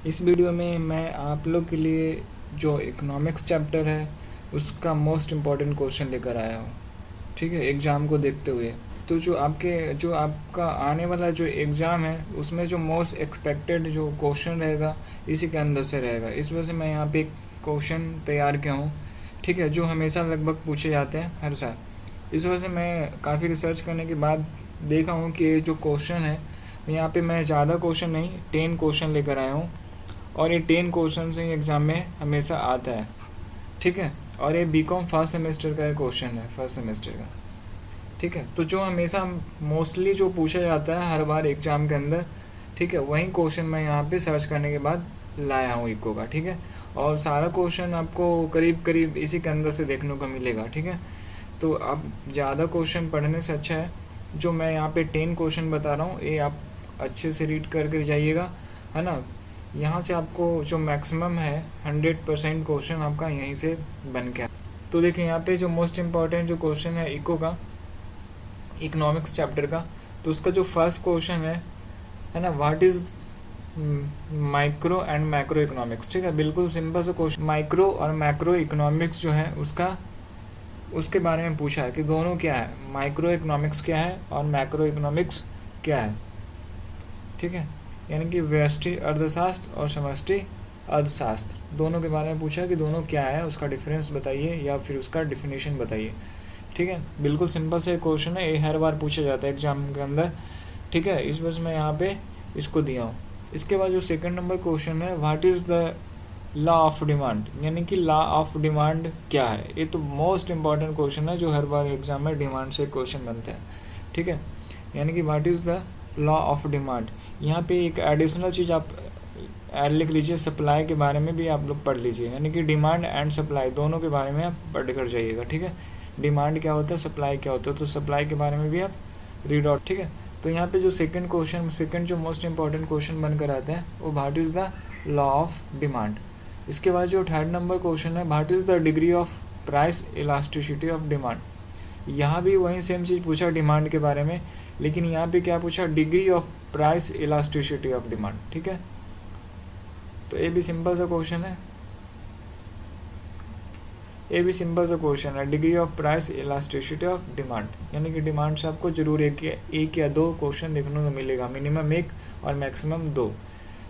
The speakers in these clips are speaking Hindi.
इस वीडियो में मैं आप लोग के लिए जो इकोनॉमिक्स चैप्टर है उसका मोस्ट इम्पॉर्टेंट क्वेश्चन लेकर आया हूँ। ठीक है, एग्ज़ाम को देखते हुए। तो जो आपका आने वाला जो एग्ज़ाम है उसमें जो मोस्ट एक्सपेक्टेड जो क्वेश्चन रहेगा इसी के अंदर से रहेगा। इस वजह से मैं यहाँ पे एक क्वेश्चन तैयार किया हूँ, ठीक है, जो हमेशा लगभग पूछे जाते हैं हर साल। इस वजह से मैं काफ़ी रिसर्च करने के बाद देखा हूँ कि ये जो क्वेश्चन है यहाँ पे मैं ज़्यादा क्वेश्चन नहीं 10 क्वेश्चन लेकर आया हूँ, और ये 10 क्वेश्चन से एग्ज़ाम में हमेशा आता है। ठीक है, और ये बीकॉम फर्स्ट सेमेस्टर का क्वेश्चन है, फर्स्ट सेमेस्टर का। ठीक है, तो जो हमेशा मोस्टली जो पूछा जाता है हर बार एग्ज़ाम के अंदर, ठीक है, वही क्वेश्चन मैं यहाँ पे सर्च करने के बाद लाया हूँ इको का। ठीक है, और सारा क्वेश्चन आपको करीब करीब इसी के अंदर से देखने को मिलेगा। ठीक है, तो आप ज़्यादा क्वेश्चन पढ़ने से अच्छा है जो मैं यहाँ पे 10 क्वेश्चन बता रहा हूँ ये आप अच्छे से रीड करके जाइएगा, है ना। यहाँ से आपको जो मैक्सिमम है 100% क्वेश्चन आपका यहीं से बन के। तो देखिए यहाँ पे जो मोस्ट इम्पॉर्टेंट जो क्वेश्चन है इको का, इकोनॉमिक्स चैप्टर का, तो उसका जो फर्स्ट क्वेश्चन है ना, what is micro and macro economics. ठीक है, बिल्कुल सिंपल सा क्वेश्चन। माइक्रो और मैक्रो इकोनॉमिक्स जो है उसके बारे में पूछा है कि दोनों क्या है, माइक्रो इकोनॉमिक्स क्या है और मैक्रो इकोनॉमिक्स क्या है। ठीक है, यानी कि व्यष्टि अर्थशास्त्र और समष्टि अर्थशास्त्र दोनों के बारे में पूछा है कि दोनों क्या है, उसका डिफरेंस बताइए या फिर उसका डिफिनेशन बताइए। ठीक है, बिल्कुल सिंपल से क्वेश्चन है, ये हर बार पूछा जाता है एग्जाम के अंदर। ठीक है, इस वजह से मैं यहाँ पे इसको दिया हूँ। इसके बाद जो सेकंड नंबर क्वेश्चन है, what is the law of demand, यानी कि लॉ ऑफ डिमांड क्या है। ये तो मोस्ट इम्पॉर्टेंट क्वेश्चन है जो हर बार एग्जाम में डिमांड से क्वेश्चन बनते हैं। ठीक है, यानी कि what is the law of demand. यहाँ पे एक एडिशनल चीज़ आप ऐड लिख लीजिए, सप्लाई के बारे में भी आप लोग पढ़ लीजिए, यानी कि डिमांड एंड सप्लाई दोनों के बारे में आप पढ़ कर जाइएगा। ठीक है, डिमांड क्या होता है, सप्लाई क्या होता है, तो सप्लाई के बारे में भी आप रीड आउट। ठीक है, तो यहाँ पे जो सेकंड जो मोस्ट इंपॉर्टेंट क्वेश्चन बनकर आता है वो what is the law of demand. इसके बाद जो थर्ड नंबर क्वेश्चन है, what is the degree of price elasticity of demand. यहाँ भी वही सेम चीज़ पूछा डिमांड के बारे में, लेकिन यहाँ पे क्या पूछा, degree of price elasticity of demand. ठीक है, तो ये भी सिंपल सा क्वेश्चन है, degree of price elasticity of demand, यानी कि डिमांड से आपको जरूर एक या दो क्वेश्चन देखने को मिलेगा, मिनिमम एक और मैक्सिमम दो।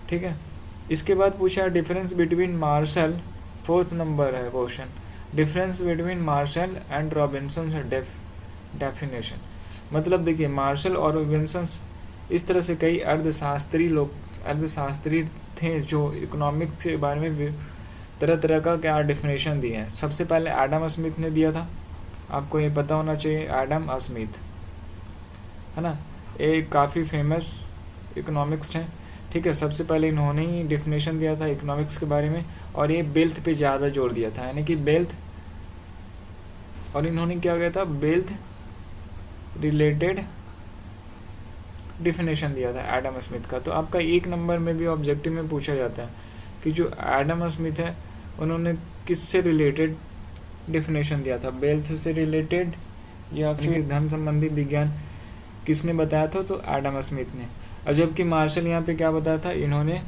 ठीक है, इसके बाद पूछा difference between Marshall, fourth number है question, difference between Marshall and Robinson definition. मतलब देखिए मार्शल और रॉबिन्सन इस तरह से कई अर्थशास्त्री थे जो इकोनॉमिक्स के बारे में तरह तरह का क्या डेफिनेशन दिए हैं। सबसे पहले एडम स्मिथ ने दिया था, आपको ये पता होना चाहिए, एडम स्मिथ, है ना, ये काफ़ी फेमस इकोनॉमिक्स थे। ठीक है, सबसे पहले इन्होंने ही डेफिनेशन दिया था इकोनॉमिक्स के बारे में, और ये वेल्थ पे ज़्यादा जोर दिया था, यानी कि वेल्थ, और इन्होंने क्या किया था, वेल्थ रिलेटेड डिफिनेशन दिया था एडम स्मिथ का। तो आपका एक नंबर में भी ऑब्जेक्टिव में पूछा जाता है कि जो एडम स्मिथ है उन्होंने किससे रिलेटेड डिफिनेशन दिया था, वेल्थ से रिलेटेड या फिर धन संबंधी विज्ञान किसने बताया था, तो एडम स्मिथ ने। और जबकि मार्शल यहाँ पे क्या बताया था, इन्होंने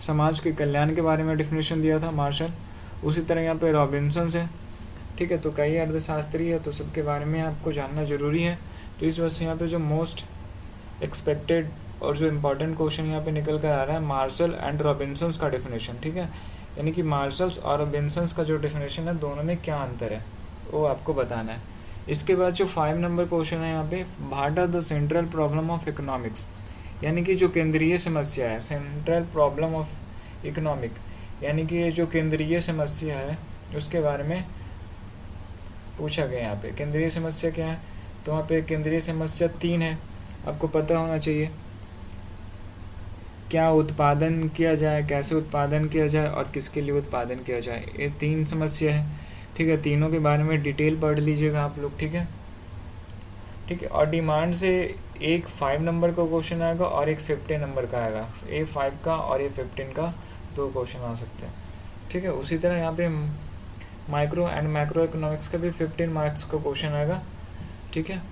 समाज के कल्याण के बारे में डिफिनेशन दिया था मार्शल। उसी तरह यहाँ पे रॉबिन्सन है। ठीक है, तो कई अर्थशास्त्री है, तो सबके बारे में आपको जानना ज़रूरी है। तो इस वजह से यहाँ पे जो मोस्ट एक्सपेक्टेड और जो इम्पोर्टेंट क्वेश्चन यहाँ पे निकल कर आ रहा है, मार्शल एंड रॉबिन्सन का डिफिनेशन। ठीक है, यानी कि मार्शल्स और रॉबिन्सन का जो डिफिनेशन है दोनों में क्या अंतर है वो आपको बताना है। इसके बाद जो 5 नंबर क्वेश्चन है यहाँ पे, what are the central problem of economics, यानी कि जो केंद्रीय समस्या है, सेंट्रल प्रॉब्लम ऑफ इकोनॉमिक, यानी कि ये जो केंद्रीय समस्या है उसके बारे में पूछा गया। यहाँ पे केंद्रीय समस्या क्या है, तो वहाँ पे केंद्रीय समस्या 3 है, आपको पता होना चाहिए। क्या उत्पादन किया जाए, कैसे उत्पादन किया जाए और किसके लिए उत्पादन किया जाए, ये 3 समस्या है। ठीक है, तीनों के बारे में डिटेल पढ़ लीजिएगा आप लोग। ठीक है, ठीक है, और डिमांड से एक 5 नंबर का क्वेश्चन आएगा और एक 15 नंबर का आएगा, ए 5 का और ए 15 का 2 क्वेश्चन आ सकते हैं। ठीक है, उसी तरह यहाँ पे माइक्रो एंड मैक्रो इकोनॉमिक्स का भी 15 मार्क्स का क्वेश्चन आएगा। ठीक है,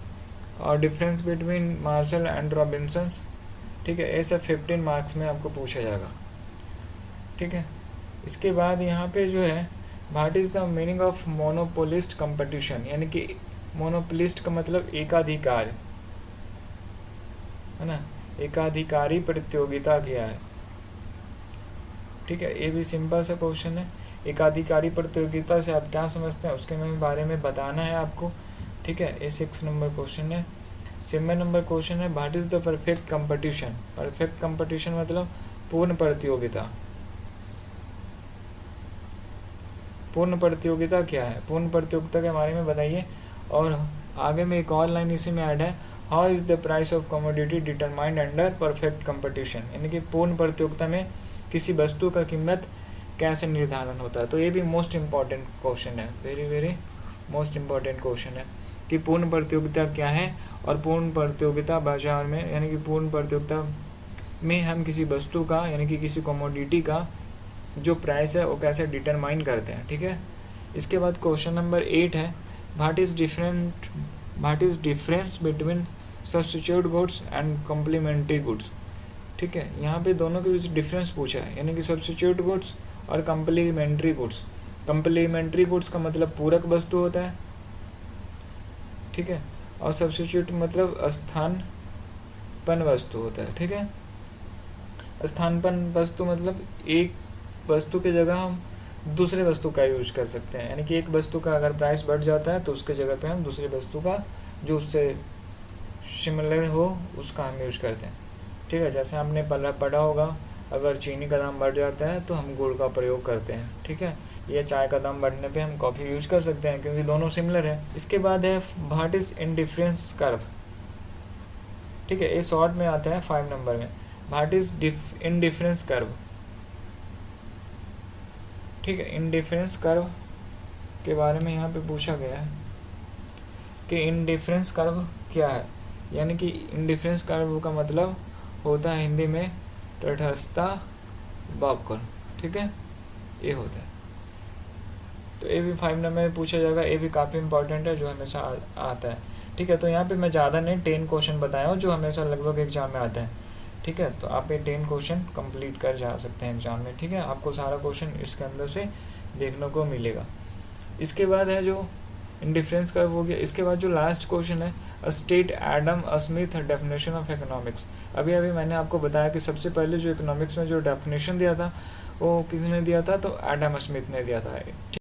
और difference between Marshall and Robinson, ठीक है, ये सब 15 मार्क्स में आपको पूछा जाएगा। ठीक है। इसके बाद यहाँ पे जो है what is the meaning of monopolist competition, यानी कि मोनोपोलिस्ट का मतलब एकाधिकार है ना, एकाधिकारी प्रतियोगिता क्या है। ठीक है, ये भी सिंपल सा क्वेश्चन है। एकाधिकारी प्रतियोगिता से आप क्या समझते हैं उसके बारे में बताना है आपको। ठीक है, ये 6 नंबर क्वेश्चन है। 7 नंबर क्वेश्चन है what is the perfect competition. Perfect competition मतलब पूर्ण प्रतियोगिता। पूर्ण प्रतियोगिता क्या है, पूर्ण प्रतियोगिता के बारे में बताइए। और आगे में एक और लाइन इसी में ऐड है, how is the price of commodity determined under perfect competition, यानी कि पूर्ण प्रतियोगिता में किसी वस्तु का कीमत कैसे निर्धारण होता है। तो ये भी मोस्ट इम्पॉर्टेंट क्वेश्चन है, very very most important question है कि पूर्ण प्रतियोगिता क्या है और पूर्ण प्रतियोगिता बाजार में, यानी कि पूर्ण प्रतियोगिता में हम किसी वस्तु का यानी कि किसी कमोडिटी का जो प्राइस है वो कैसे डिटरमाइन करते हैं। ठीक है, इसके बाद क्वेश्चन नंबर 8 है what is difference between substitute goods and complementary goods. ठीक है, यहाँ पे दोनों के बीच डिफरेंस पूछा है, यानी कि सब्स्टिट्यूट गुड्स और कम्प्लीमेंट्री गुड्स। कम्प्लीमेंट्री गुड्स का मतलब पूरक वस्तु होता है। ठीक है, और सब्स्टिट्यूट मतलब स्थानपन्न वस्तु होता है। ठीक है, स्थानपन्न वस्तु मतलब एक वस्तु की जगह हम दूसरे वस्तु का यूज कर सकते हैं, यानी कि एक वस्तु का अगर प्राइस बढ़ जाता है तो उसके जगह पे हम दूसरी वस्तु का जो उससे सिमिलर हो उसका हम यूज करते हैं। ठीक है, जैसे आपने पढ़ा होगा अगर चीनी का दाम बढ़ जाता है तो हम गुड़ का प्रयोग करते हैं। ठीक है, या चाय का दाम बढ़ने पे हम कॉफ़ी यूज कर सकते हैं क्योंकि दोनों सिमिलर है। इसके बाद है व्हाट इज़ इंडिफरेंस कर्व। ठीक है, ये शॉर्ट में आता है 5 नंबर में, व्हाट इज़ इंडिफरेंस कर्व। ठीक है, इंडिफरेंस कर्व के बारे में यहाँ पे पूछा गया है कि इंडिफरेंस कर्व क्या है, यानी कि इंडिफरेंस कर्व का मतलब होता है हिंदी में तटस्थता वक्र। ठीक है, ये होता है। तो ये भी 5 नंबर में पूछा जाएगा, ये भी काफ़ी इंपॉर्टेंट है जो हमेशा आता है। ठीक है, तो यहाँ पे मैं ज़्यादा नहीं 10 क्वेश्चन बताया हूँ जो हमेशा लगभग एग्जाम में आते हैं। ठीक है, तो आप ये 10 क्वेश्चन कंप्लीट कर जा सकते हैं एग्जाम में। ठीक है, आपको सारा क्वेश्चन इसके अंदर से देखने को मिलेगा। इसके बाद है जो इंडिफरेंस कर्व हो गया। इसके बाद जो लास्ट क्वेश्चन है state Adam Smith definition of economics. अभी मैंने आपको बताया कि सबसे पहले जो इकोनॉमिक्स में जो डेफिनेशन दिया था वो किसने दिया था, तो एडम स्मिथ ने दिया था।